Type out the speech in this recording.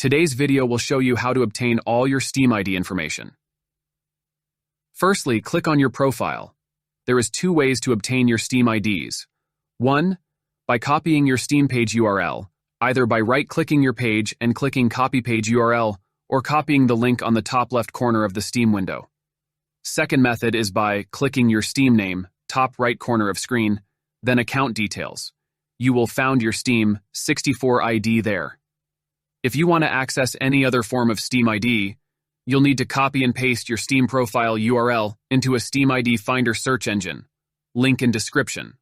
Today's video will show you how to obtain all your Steam ID information. Firstly, click on your profile. There is two ways to obtain your Steam IDs. One, by copying your Steam page URL, either by right-clicking your page and clicking Copy Page URL, or copying the link on the top left corner of the Steam window. Second method is by clicking your Steam name, top right corner of screen, then Account Details. You will find your Steam 64 ID there. If you want to access any other form of Steam ID, you'll need to copy and paste your Steam profile URL into a Steam ID Finder search engine. Link in description.